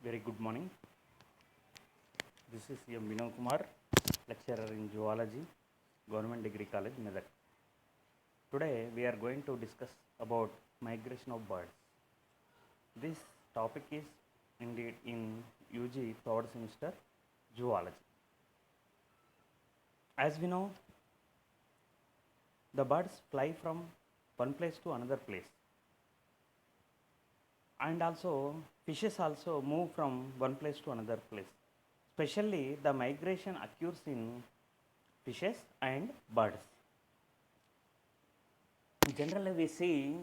Very good morning. This is M. Vinod Kumar, lecturer in zoology, Government Degree College, Medak. Today we are going to discuss about migration of birds. This topic is indeed in UG third semester zoology. As we know, the birds fly from one place to another place, and also fishes also move from one place to another place. Especially the migration occurs in fishes and birds. Generally, we see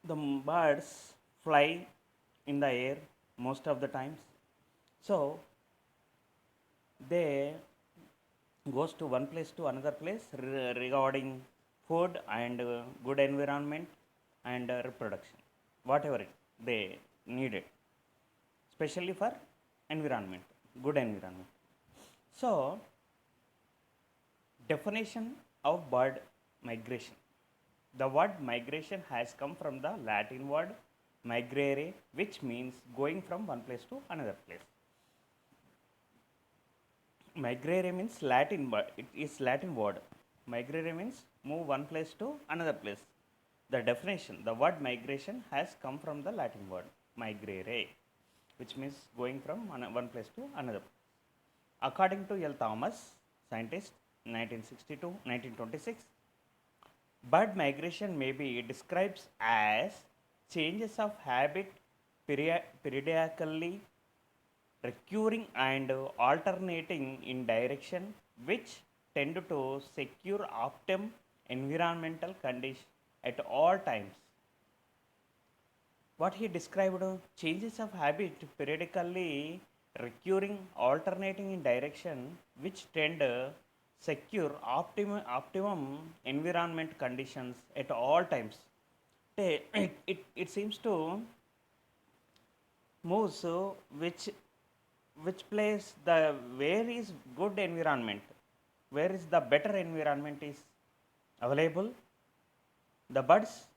the birds fly in the air most of the times. So they goes to one place to another place regarding food and good environment and reproduction, whatever they needed, especially for environment, good environment. So definition of bird migration. The word migration has come from the Latin word migrare, which means going from one place to another place. Migrare means Latin word. It is Latin word. Migrare means move one place to another place. The definition, the word migration has come from the Latin word migrare, which means going from one place to another. According to L. Thomas, scientist, 1962-1926, bird migration may be described as changes of habit periodically recurring and alternating in direction which tend to secure optimum environmental conditions at all times. What he described, changes of habit periodically recurring alternating in direction which tend secure optimum environment conditions at all times. It seems to move so which place the where is good environment, where is the better environment is available, the birds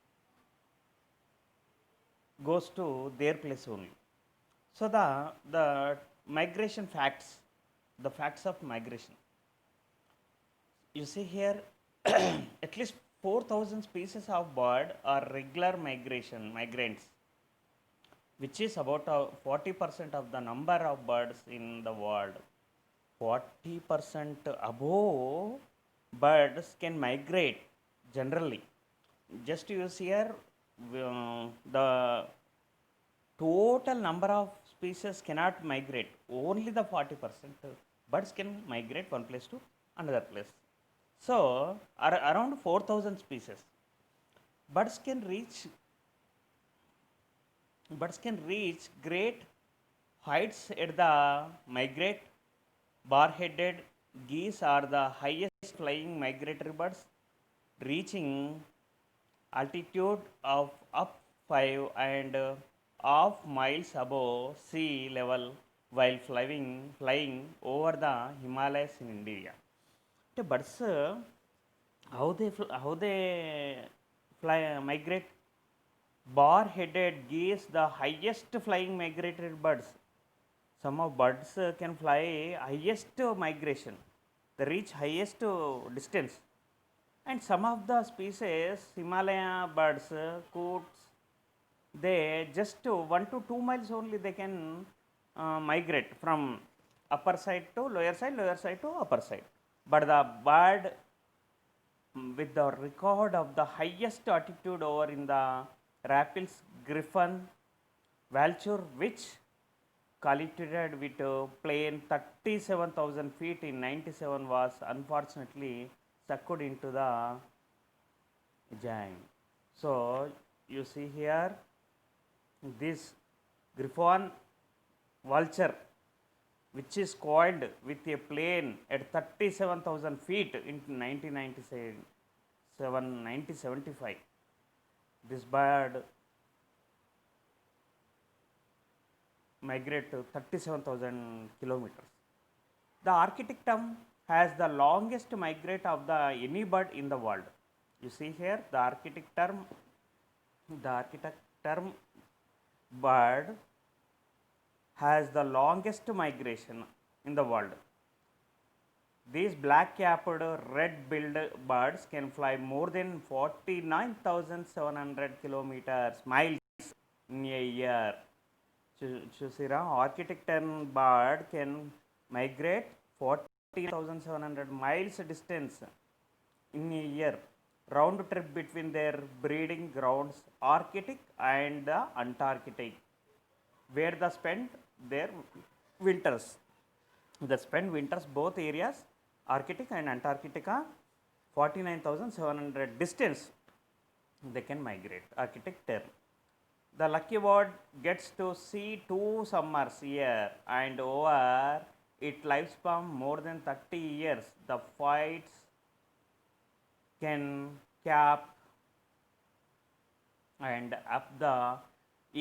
goes to their place only. So the migration facts, the facts of migration. You see here, at least 4,000 species of bird are regular migrants, which is about 40% of the number of birds in the world. 40% above birds can migrate generally. Just you see here, the total number of species cannot migrate. Only the 40% birds can migrate one place to another place. So around 4,000 species. Birds can reach great heights at the migrate. Bar-headed geese are the highest flying migratory birds, reaching altitude of up 5 and half miles above sea level while flying over the Himalayas in India. The birds, how they fly migrate? Bar-headed geese, the highest flying migratory birds. Some of birds can fly highest migration, they reach highest distance, and some of the species, Himalaya birds, coots, they just 1 to 2 miles only they can migrate from upper side to lower side to upper side. But the bird with the record of the highest altitude over in the Rapils, Griffon, Vulture, which collected with a plane 37,000 feet in 97 was unfortunately sucked into the jam. So you see here this Griffon vulture, which is coiled with a plane at 37,000 feet in 1975. This bird migrate to 37,000 kilometers. The Arctic term has the longest migrate of the any bird in the world. You see here the Arctic term The architecture bird has the longest migration in the world. These black-capped, red-billed birds can fly more than 49,700 kilometers miles in a year. చూసిరా Arctic turn bird can migrate 14,700 miles distance in a year, round trip between their breeding grounds Arctic and the Antarctic, where they spend their winters. They spend winters both areas, Arctic and Antarctica, 49,700 distance they can migrate. Arctic term. The lucky bird gets to see 2 summers year and over its lifespan more than 30 years. The flights can cap and up the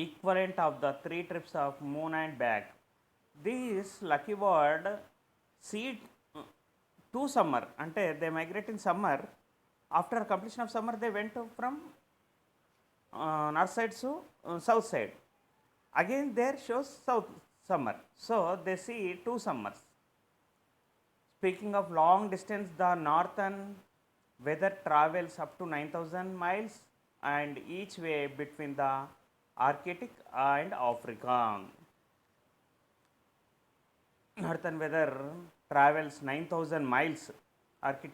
equivalent of the 3 trips of moon and back. This lucky bird see 2 summer, ante they migrate in summer. After completion of summer they went from north side to south side. Again there shows south summer. So they see 2 summers. Speaking of long distance, the northern weather travels up to 9,000 miles and each way between the Arctic and Africa. Northern weather travels 9,000 miles Arctic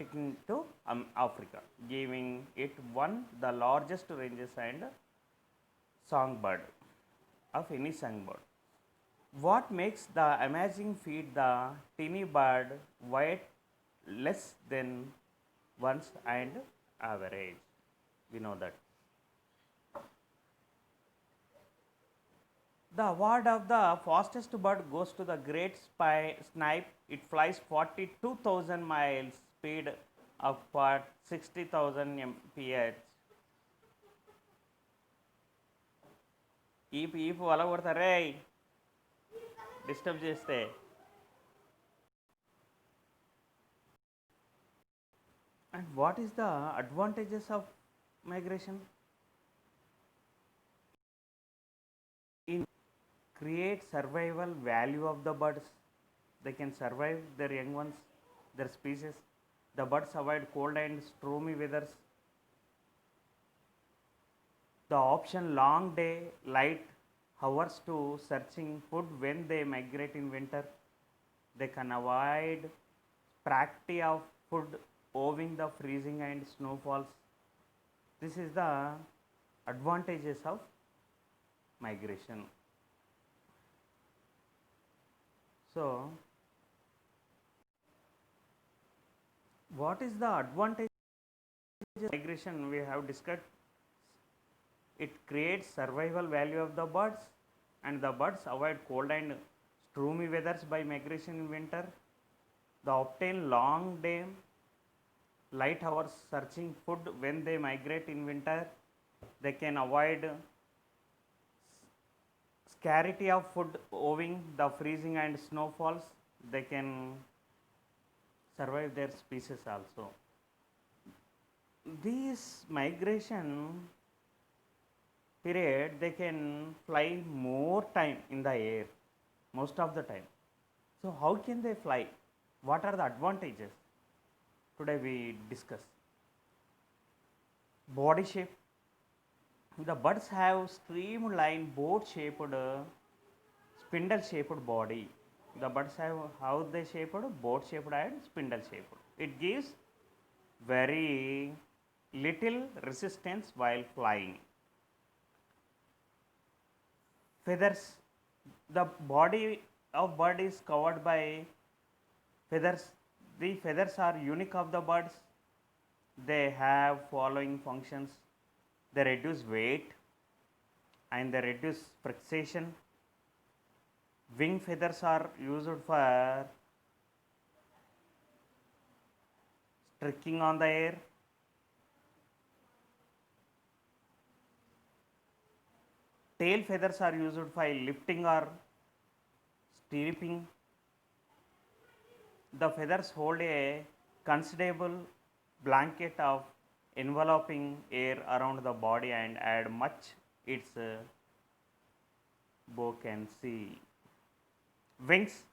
to Africa, giving it one the largest ranges and songbird of any songbird. What makes the amazing feat the teeny bird weight less than once and average? We know that. The award of the fastest bird goes to the great snipe. It flies 42,000 miles speed of 60,000 mph. ఈపు అలా కొడతారే disturb చేస్తే. And what is the advantages of migration? In create survival value of the birds. They can survive their young ones, their species. The birds avoid cold and stormy weathers. The option long day, light hours to searching food when they migrate in winter. They can avoid scarcity of food owing the freezing and snowfalls. This is the advantages of migration. So, what is the advantage of migration? We have discussed. It creates survival value of the birds, and the birds avoid cold and stormy weathers by migration in winter. They obtain long day, light hours searching food when they migrate in winter. They can avoid scarcity of food owing the freezing and snowfalls. They can survive their species also. This migration period, they can fly more time in the air, most of the time. So how can they fly? What are the advantages? Today we discuss. Body shape. The birds have streamlined boat shaped, spindle shaped body. The birds have how they shaped? Boat shaped and spindle shaped. It gives very little resistance while flying. Feathers. The body of bird is covered by feathers. The feathers are unique of the birds. They have following functions. They reduce weight and they reduce fixation. Wing feathers are used for streaking on the air. Tail feathers are used for lifting or stirruping. The feathers hold a considerable blanket of enveloping air around the body and add much its buoyancy. Wings.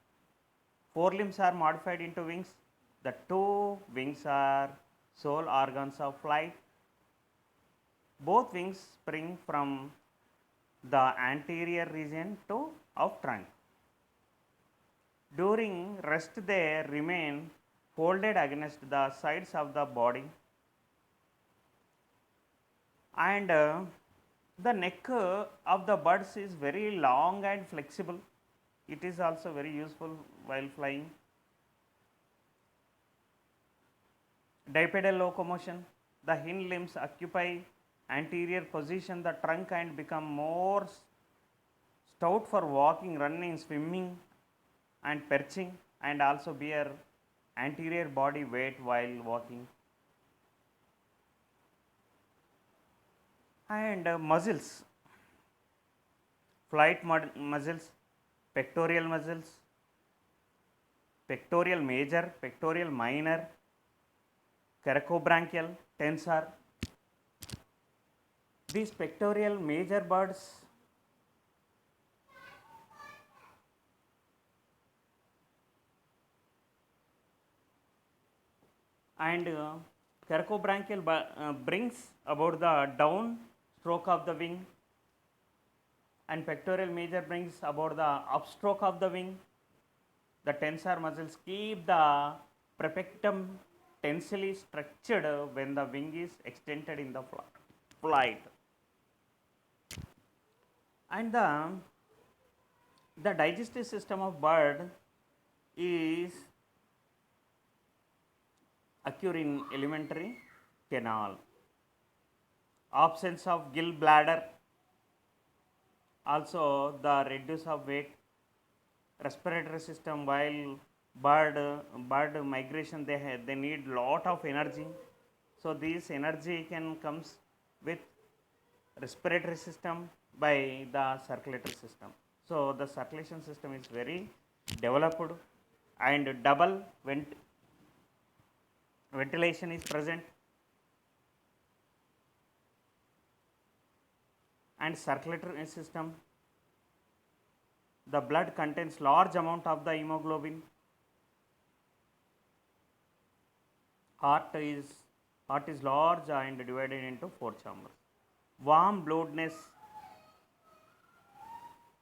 Four limbs are modified into wings. The two wings are sole organs of flight. Both wings spring from the anterior region of trunk. During rest they remain folded against the sides of the body, and the neck of the birds is very long and flexible. It is also very useful while flying. Bipedal locomotion. The hind limbs occupy anterior position the trunk and become more stout for walking, running, swimming and perching, and also bear anterior body weight while walking. And muscles. Flight muscles, pectoral muscles, pectoral major, pectoral minor, coracobrachial, tensor. These pectoral major birds and coracobrachial brings about the down stroke of the wing, and pectoral major brings about the upstroke of the wing. The tensor muscles keep the prepectum tensely structured when the wing is extended in the flight. And the digestive system of bird is occur in alimentary canal. Absence of gill bladder, also the reduce of weight. Respiratory system, while bird migration they need lot of energy, so this energy can comes with respiratory system by the circulatory system. So the circulation system is very developed, and double ventilation is present, and circulatory system, the blood contains large amount of the hemoglobin. Heart is large and divided into 4 chambers. Warm bloodedness.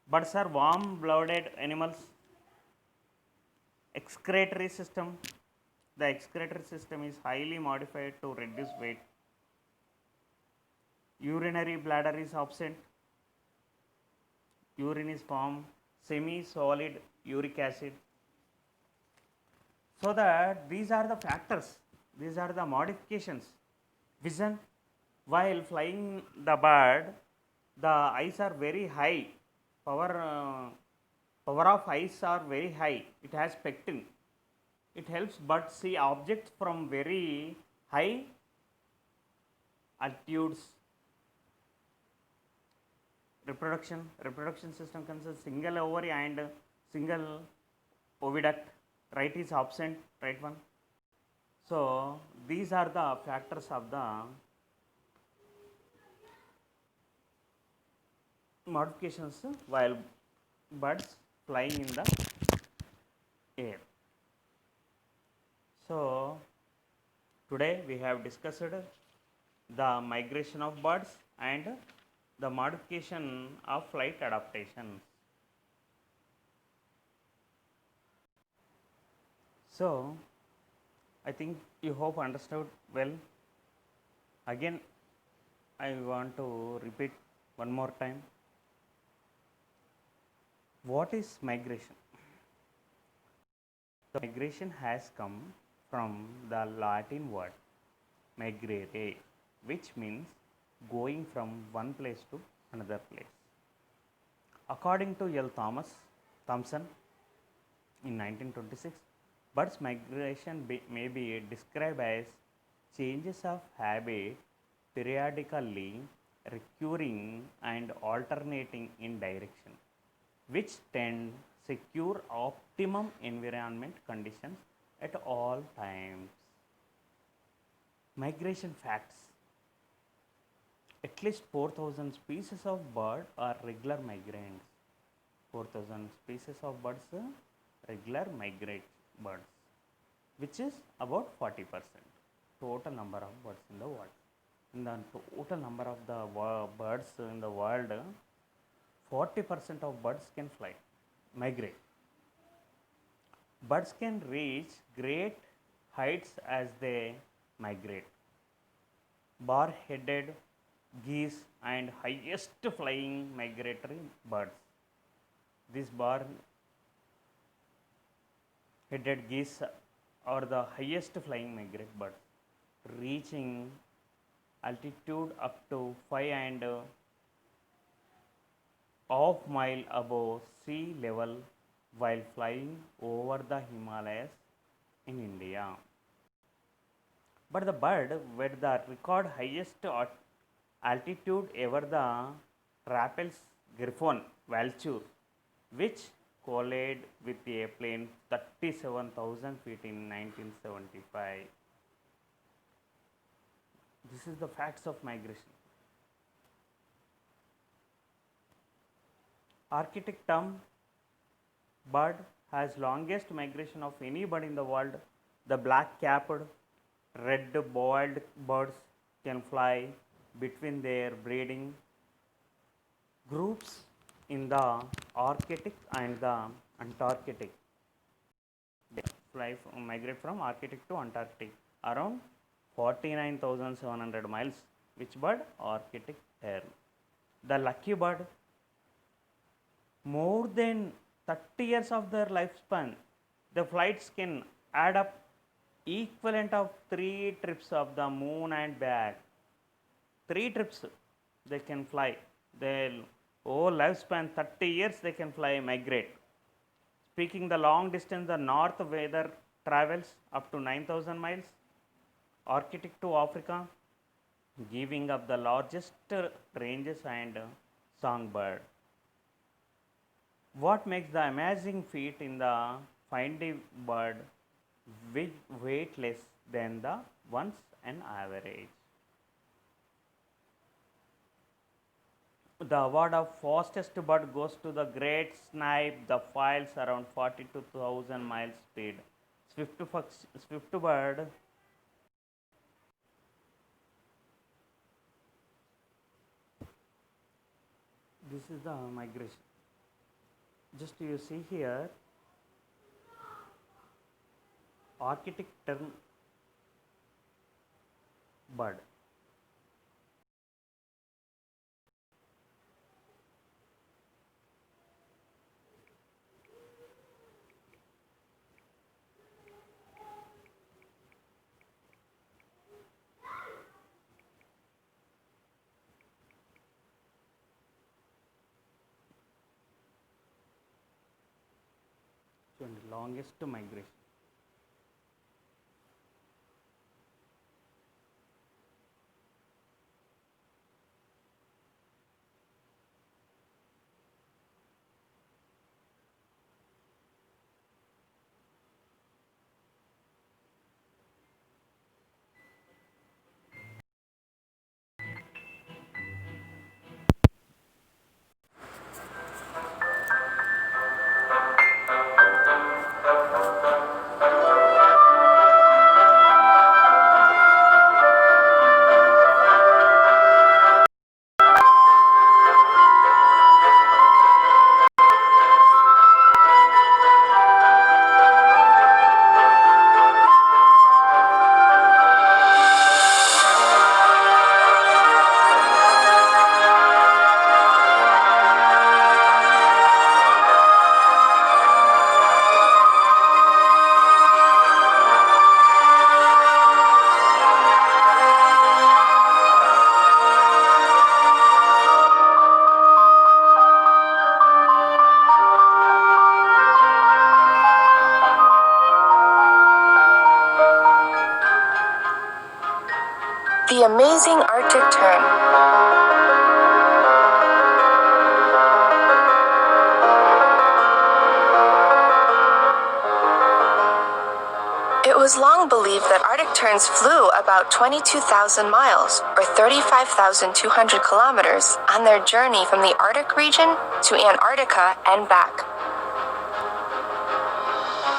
Birds are warm blooded animals. Excretory system. The excretory system is highly modified to reduce weight. Urinary bladder is absent. Urine is formed semi-solid uric acid. So that these are the factors, these are the modifications. Vision. While flying the bird, the eyes are very high. Power of eyes are very high. It has pectin. It helps bird see objects from very high altitudes. Reproduction system consists single ovary and single oviduct. Right is absent, right one. So these are the factors of the modifications while birds flying in the air. So today we have discussed the migration of birds and the modification of flight adaptations. So I think you hope understood well. Again I want to repeat one more time. What is migration? The migration has come from the Latin word migrare, which means going from one place to another place. According to L. Thomson in 1926, birds migration may be described as changes of habit periodically recurring and alternating in direction, which tend secure optimum environment conditions at all times. Migration facts. at least 4,000 species of bird are regular migrants. 4,000 species of birds regular migrate birds, which is about 40% total number of birds in the world. In the total number of the birds in the world, 40% of birds can fly, migrate. Birds can reach great heights as they migrate. Bar-headed geese and highest flying migratory birds. These bar-headed geese are the highest flying migratory birds, reaching altitude up to 5.5 miles above sea level while flying over the Himalayas in India. But the bird with the record highest altitude ever, the Rappel's Griffon vulture, which collided with a plane 37,000 feet in 1975. This is the facts of migration. Arctic term bird has longest migration of any bird in the world. The black-capped, red-boiled birds can fly between their breeding groups in the Arctic and the Antarctic. They migrate from Arctic to Antarctic around 49,700 miles. Which bird? Arctic hare. The lucky bird, more than 30 years of their lifespan, the flights can add up equivalent of 3 trips of the moon and back. 3 trips they can fly. Their whole lifespan 30 years they can fly, migrate. Speaking the long distance, the north weather travels up to 9,000 miles. Arctic to Africa, giving up the largest ranges and songbird. What makes the amazing feat in the finding bird weight less than the ones an average? The award of fastest bird goes to the great snipe, the flies around 42,000 miles speed. Swift bird this is the migration. Just you see here, Arctic term bird. Longest migration. The amazing Arctic tern. It was long believed that Arctic terns flew about 22,000 miles, or 35,200 kilometers, on their journey from the Arctic region to Antarctica and back.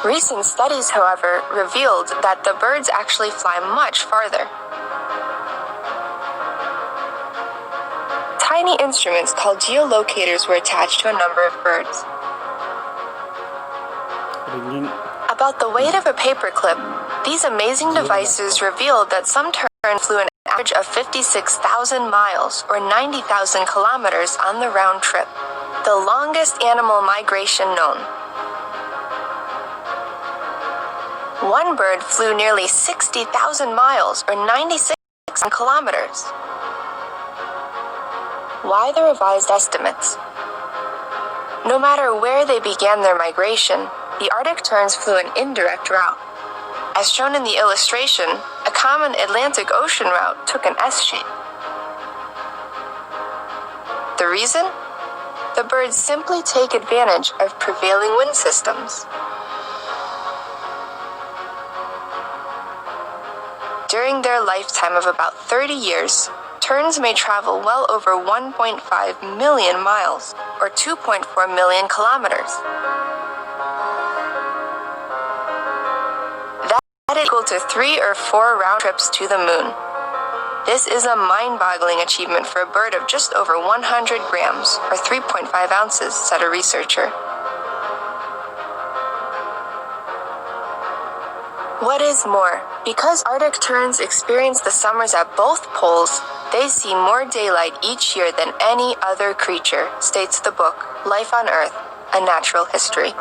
Recent studies, however, revealed that the birds actually fly much farther. Tiny instruments called geolocators were attached to a number of birds. Ringing. About the weight of a paperclip, these amazing devices revealed that some terns flew an average of 56,000 miles, or 90,000 kilometers on the round trip, the longest animal migration known. One bird flew nearly 60,000 miles, or 96 kilometers. Why the revised estimates? No matter where they began their migration, the Arctic terns flew an indirect route. As shown in the illustration, a common Atlantic Ocean route took an S shape. The reason? The birds simply take advantage of prevailing wind systems. During their lifetime of about 30 years, terns may travel well over 1.5 million miles, or 2.4 million kilometers. That is equal to 3 or 4 round trips to the moon. This is a mind-boggling achievement for a bird of just over 100 grams, or 3.5 ounces, said a researcher. What is more, because Arctic terns experience the summers at both poles, they see more daylight each year than any other creature, states the book, Life on Earth, A Natural History.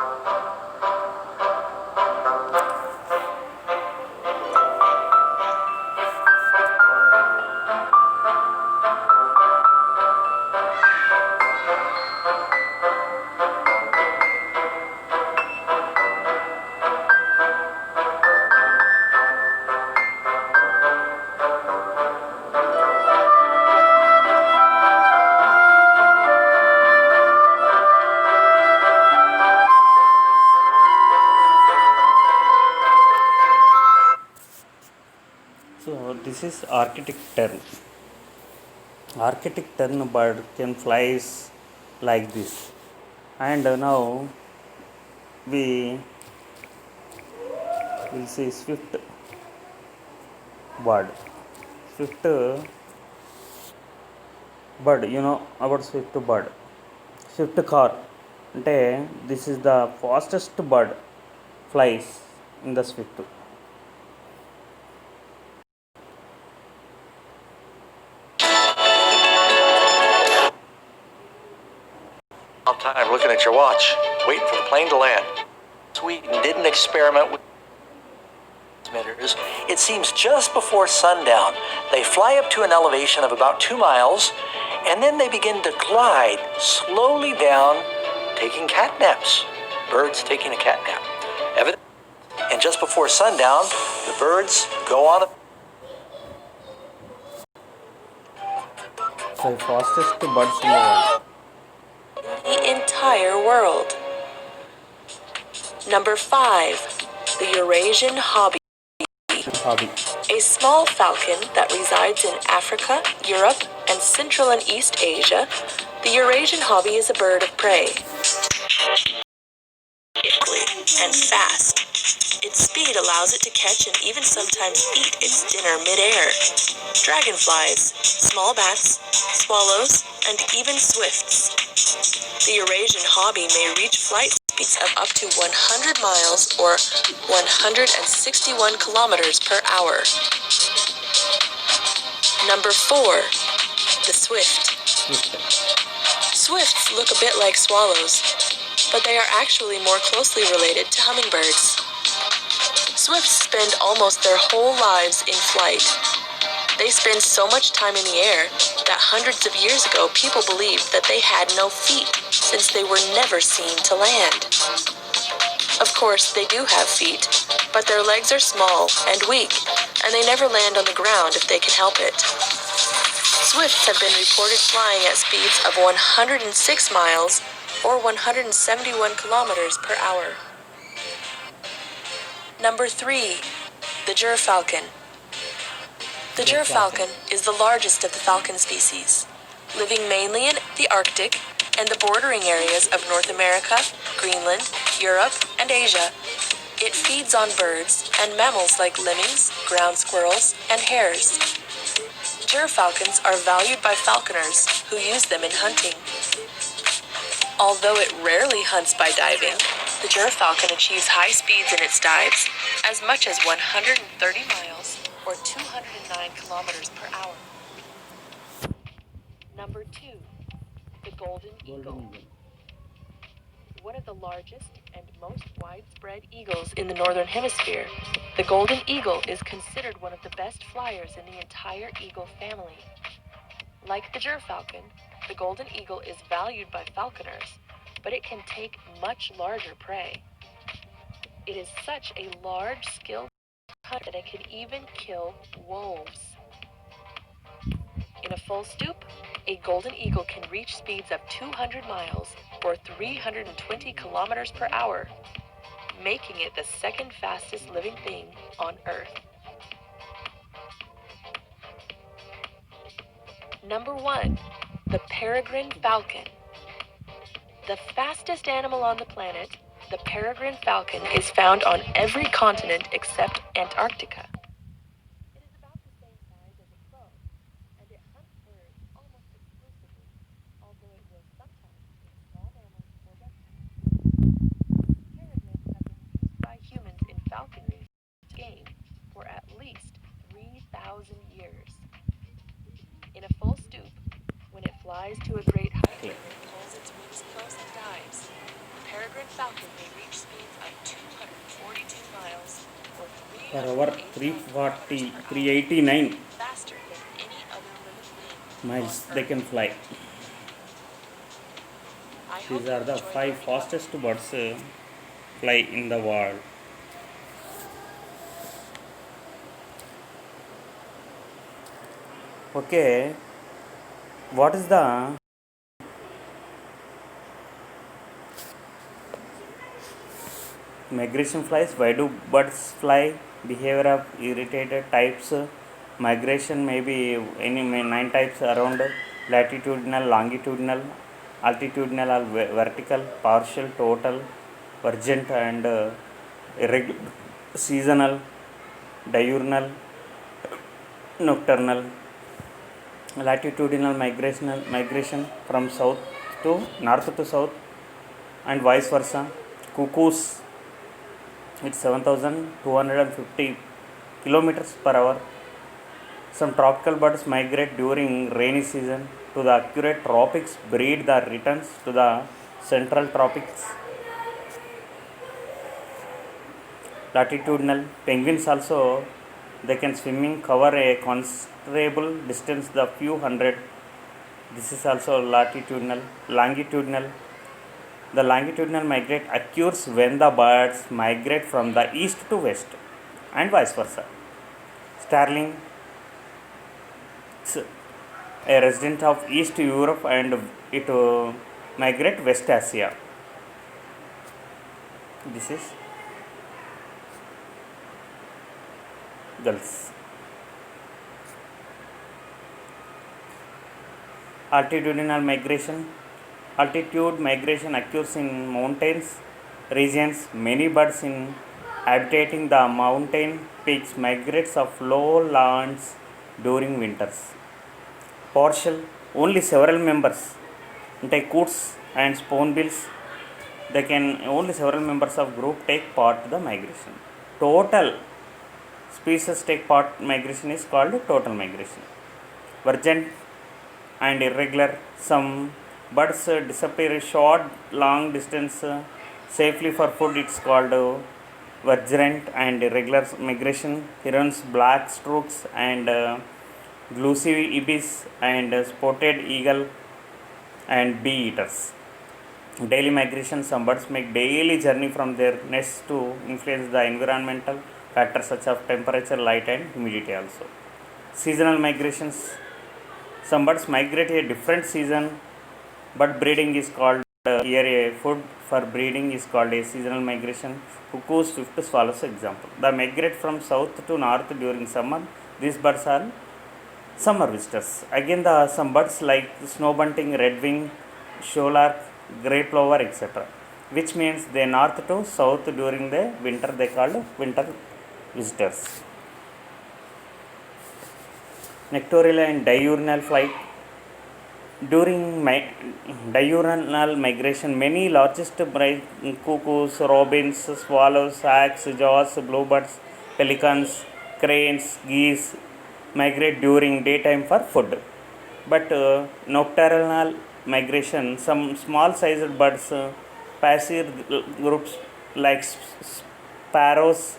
So this is Arctic tern. Arctic tern bird can flies like this, and now we will see swift bird. Swift bird, you know about swift bird. Swift car. అంటే this is the fastest bird flies in the swift. Time looking at your watch, waiting for the plane to land. Sweden did an experiment with transmitters. It seems just before sundown, they fly up to an elevation of about 2 miles, and then they begin to glide slowly down, taking cat naps. Birds taking a cat nap. And just before sundown, the birds go on a The fastest birds in the world. The entire world. Number 5. The Eurasian hobby. A small falcon that resides in Africa, Europe, and Central and East Asia, the Eurasian hobby is a bird of prey. Quickly and fast. Its speed allows it to catch and even sometimes eat its dinner midair. Dragonflies, small bats, swallows, and even swifts. The Eurasian hobby may reach flight speeds of up to 100 miles or 161 kilometers per hour. Number 4. The swift. Swifts look a bit like swallows, but they are actually more closely related to hummingbirds. Swifts spend almost their whole lives in flight. They spend so much time in the air that hundreds of years ago people believed that they had no feet since they were never seen to land. Of course, they do have feet, but their legs are small and weak, and they never land on the ground if they can help it. Swifts have been reported flying at speeds of 106 miles or 171 kilometers per hour. Number 3. The gyrfalcon. The gyrfalcon is the largest of the falcon species, living mainly in the Arctic and the bordering areas of North America, Greenland, Europe, and Asia. It feeds on birds and mammals like lemmings, ground squirrels, and hares. Gyrfalcons are valued by falconers who use them in hunting. Although it rarely hunts by diving, the gyrfalcon achieves high speeds in its dives, as much as 130 miles or 209 kilometers per hour. Number 2. The golden eagle. One of the largest and most widespread eagles in the northern hemisphere, the golden eagle is considered one of the best flyers in the entire eagle family. Like the gyrfalcon, the golden eagle is valued by falconers, but it can take much larger prey. It is such a large, skilled hunter that it can even kill wolves. In a full stoop, a golden eagle can reach speeds of 200 miles or 320 kilometers per hour, making it the second fastest living thing on Earth. Number 1. The peregrine falcon. The fastest animal on the planet, the peregrine falcon is found on every continent except Antarctica. It is about the same size as a crow, and it hunts birds almost exclusively, although it will sometimes eat small mammals or reptiles. Peregrines have been used by humans in falconry game for at least 3,000 years. In a full stoop, when it flies to a great height and then pulls its wings close and dives, the peregrine falcon may reach speeds of 242 miles or per hour 340, 389 faster than any other living thing miles on they Earth. can fly. I hope These you are the enjoyed 5 learning about fastest birds fly in the world. Okay, what is the migration flies? Why do birds fly? Behavior of irritated types. Migration may be any 9 types around latitudinal, longitudinal, altitudinal or vertical, partial, total, urgent and irregular, seasonal, diurnal, nocturnal. Latitudinal migration from south to north to south and vice versa. Cuckoos, it's 7,250 kilometers per hour. Some tropical birds migrate during rainy season to the accurate tropics, breed the returns to the central tropics. Latitudinal penguins also, they can swimming cover a considerable distance, the few hundred. This is also latitudinal. Longitudinal, the longitudinal migrate occurs when the birds migrate from the east to west and vice versa. Starling, a resident of East Europe and it migrate West Asia. This is gulls. Altitudinal migration. Altitude migration occurs in mountains regions. Many birds inhabiting the mountain peaks migrates of lowlands during winters. Partial, only several members, like coots and spoonbills, they can only several members of group take part the migration. Total species take part migration is called total migration. Urgent and irregular, some birds disappear short long distance safely for food, it's called urgent and irregular migration. Herons, black strokes and glucy ibis and spotted eagle and bee eaters. Daily migration, some birds make daily journey from their nests to influence the environmental factors such as temperature, light and humidity also. Seasonal migrations, some birds migrate a different season, but breeding is called Here a food for breeding is called a seasonal migration. Cuckoos, swift swallows example. They migrate from south to north during summer. These birds are summer visitors. Again, some birds like snow bunting, redwing, sholark, grey plover, etc., which means they north to south during the winter. They called winter visitors. Nectorial and diurnal flight. During diurnal migration, many largest cuckoos, robins, swallows, hawks, jaws, bluebirds, pelicans, cranes, geese migrate during daytime for food. But nocturnal migration, some small sized birds, passive groups like sparrows,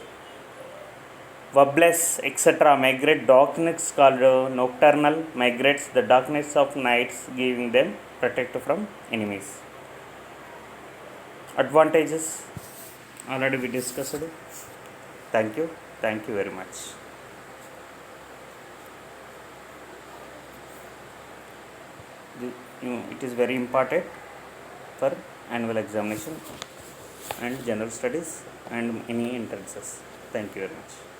warblers, etc. migrate darkness called nocturnal migrates, the darkness of nights giving them protect from enemies. Advantages already we discussed. Thank you very much. It is very important for annual examination and general studies and any entrances. Thank you very much.